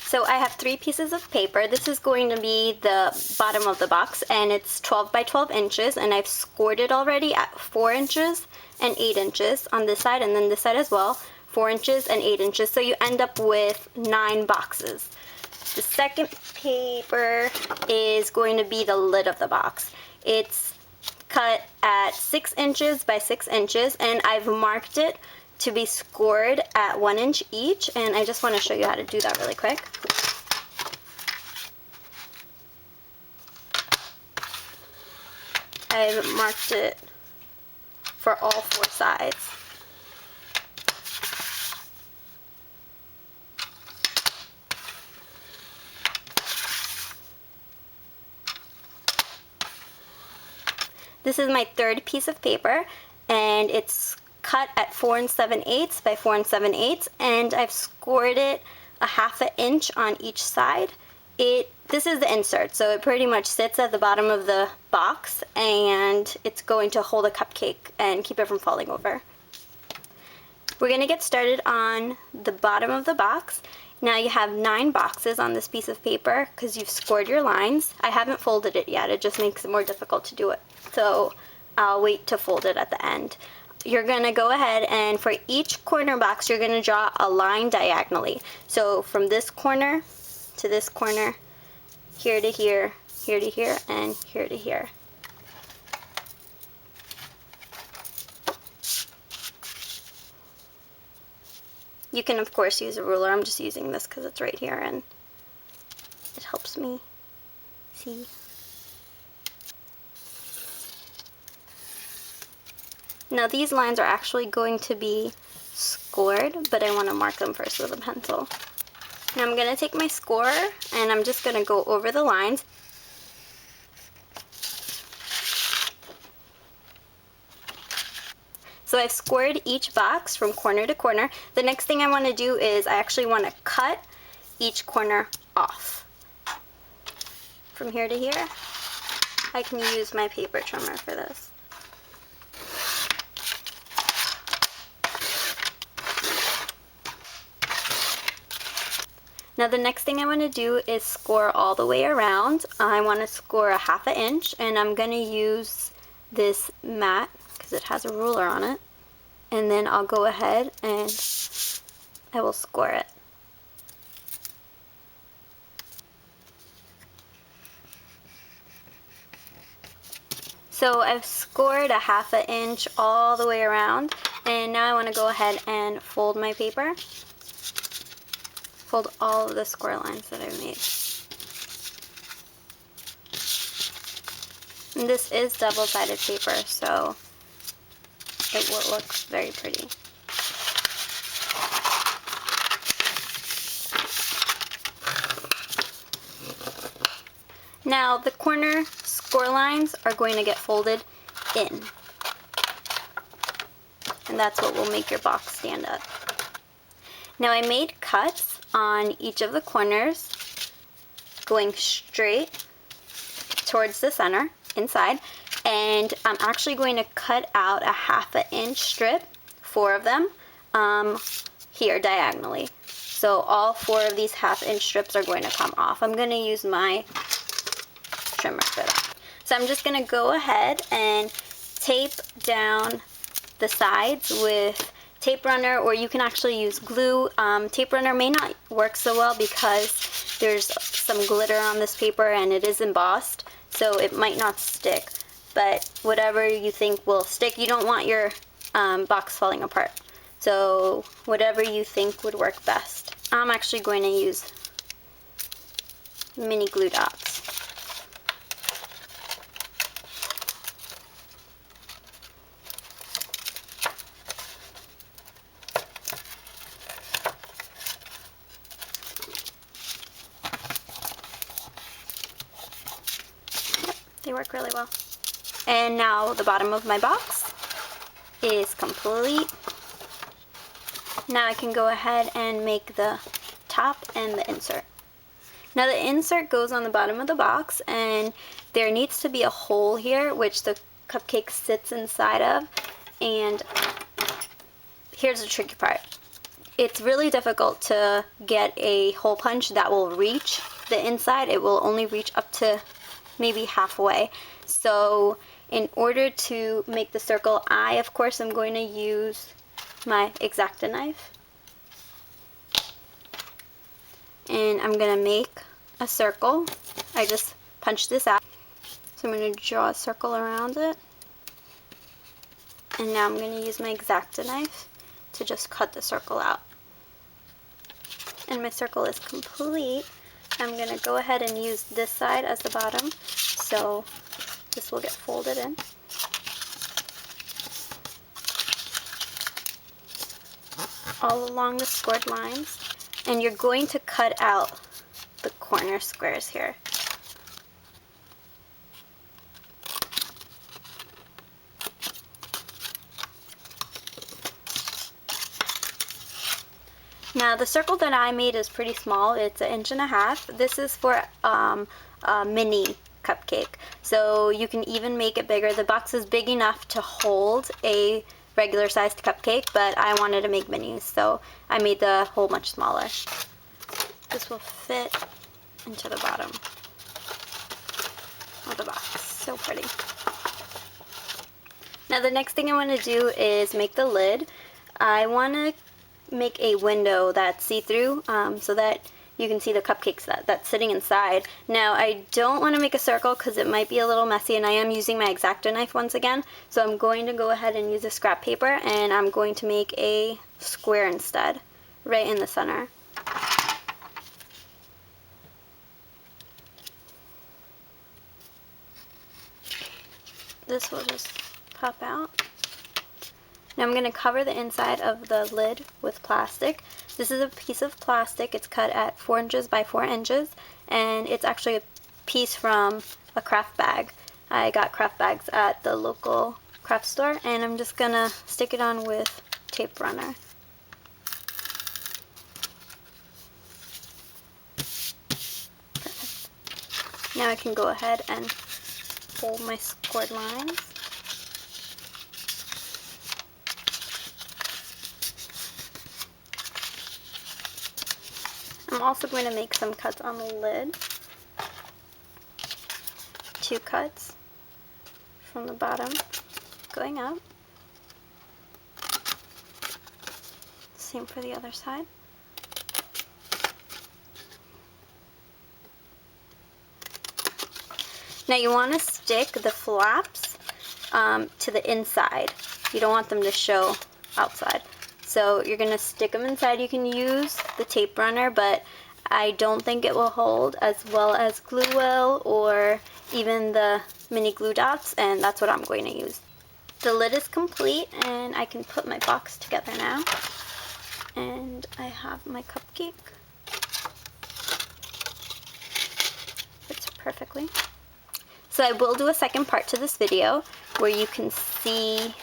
So I have 3 pieces of paper. This is going to be the bottom of the box, and it's 12 by 12 inches, and I've scored it already at 4 inches and 8 inches on this side, and then this side as well, 4 inches and 8 inches. So you end up with 9 boxes. The second paper is going to be the lid of the box. It's cut at 6 inches by 6 inches, and I've marked it to be scored at 1 inch each, and I just want to show you how to do that really quick. I've marked it for all 4 sides. This is my third piece of paper, and it's cut at 4 7/8 by 4 7/8, and I've scored it a 1/2 inch on each side. This is the insert, so it pretty much sits at the bottom of the box, and it's going to hold a cupcake and keep it from falling over. We're going to get started on the bottom of the box. Now you have 9 boxes on this piece of paper because you've scored your lines. I haven't folded it yet, it just makes it more difficult to do it, so I'll wait to fold it at the end. You're going to go ahead, and for each corner box you're going to draw a line diagonally. So from this corner to this corner, here to here, here to here, and here to here. You can of course use a ruler. I'm just using this because it's right here and it helps me see. Now these lines are actually going to be scored, but I want to mark them first with a pencil. Now I'm going to take my score and I'm just going to go over the lines. So I've scored each box from corner to corner. The next thing I want to do is I actually want to cut each corner off. From here to here, I can use my paper trimmer for this. Now the next thing I want to do is score all the way around. I want to score a 1/2 inch, and I'm going to use this mat because it has a ruler on it, and then I'll go ahead and I will score it. So I've scored a 1/2 inch all the way around, and now I want to go ahead and fold my paper. Fold all of the score lines that I've made. And this is double-sided paper, so it will look very pretty. Now the corner score lines are going to get folded in, and that's what will make your box stand up. Now I made cuts on each of the corners going straight towards the center inside, and I'm actually going to cut out a 1/2 inch strip, 4 of them, here diagonally. So all 4 of these 1/2 inch strips are going to come off. I'm going to use my trimmer for that. So I'm just going to go ahead and tape down the sides with tape runner, or you can actually use glue. Tape runner may not work so well because there's some glitter on this paper and it is embossed, so it might not stick, but whatever you think will stick. You don't want your box falling apart, so whatever you think would work best. I'm actually going to use mini glue dots. They work really well. And now the bottom of my box is complete. Now I can go ahead and make the top and the insert. Now the insert goes on the bottom of the box, and there needs to be a hole here which the cupcake sits inside of, and here's the tricky part. it's really difficult to get a hole punch that will reach the inside. It will only reach up to maybe halfway. So in order to make the circle, I of course am going to use my X-Acto knife. And I'm going to make a circle. I just punched this out. So I'm going to draw a circle around it. And now I'm going to use my X-Acto knife to just cut the circle out. And my circle is complete. I'm going to go ahead and use this side as the bottom, so this will get folded in. All along the scored lines. And you're going to cut out the corner squares here. Now the circle that I made is pretty small. It's 1.5 inches. This is for a mini cupcake. So you can even make it bigger. The box is big enough to hold a regular sized cupcake, but I wanted to make minis, so I made the hole much smaller. This will fit into the bottom of the box. So pretty. Now the next thing I want to do is make the lid. I want to make a window that's see-through so that you can see the cupcakes that's sitting inside. Now I don't want to make a circle because it might be a little messy, and I am using my X-Acto knife once again, so I'm going to go ahead and use a scrap paper, and I'm going to make a square instead, right in the center. This will just pop out. Now I'm going to cover the inside of the lid with plastic. This is a piece of plastic. It's cut at 4 inches by 4 inches, and it's actually a piece from a craft bag. I got craft bags at the local craft store, and I'm just going to stick it on with tape runner. Perfect. Now I can go ahead and fold my scored lines. I'm also going to make some cuts on the lid. 2 cuts from the bottom going up. Same for the other side. Now you want to stick the flaps to the inside. You don't want them to show outside. So you're going to stick them inside. You can use the tape runner, but I don't think it will hold as well as glue will, or even the mini glue dots, and that's what I'm going to use. The lid is complete, and I can put my box together now. And I have my cupcake. Fits perfectly. So I will do a second part to this video where you can see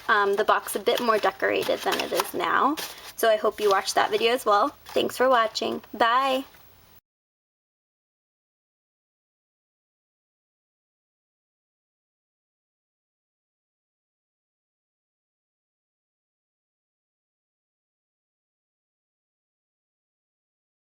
the box a bit more decorated than it is now. So I hope you watch that video as well. Thanks for watching. Bye!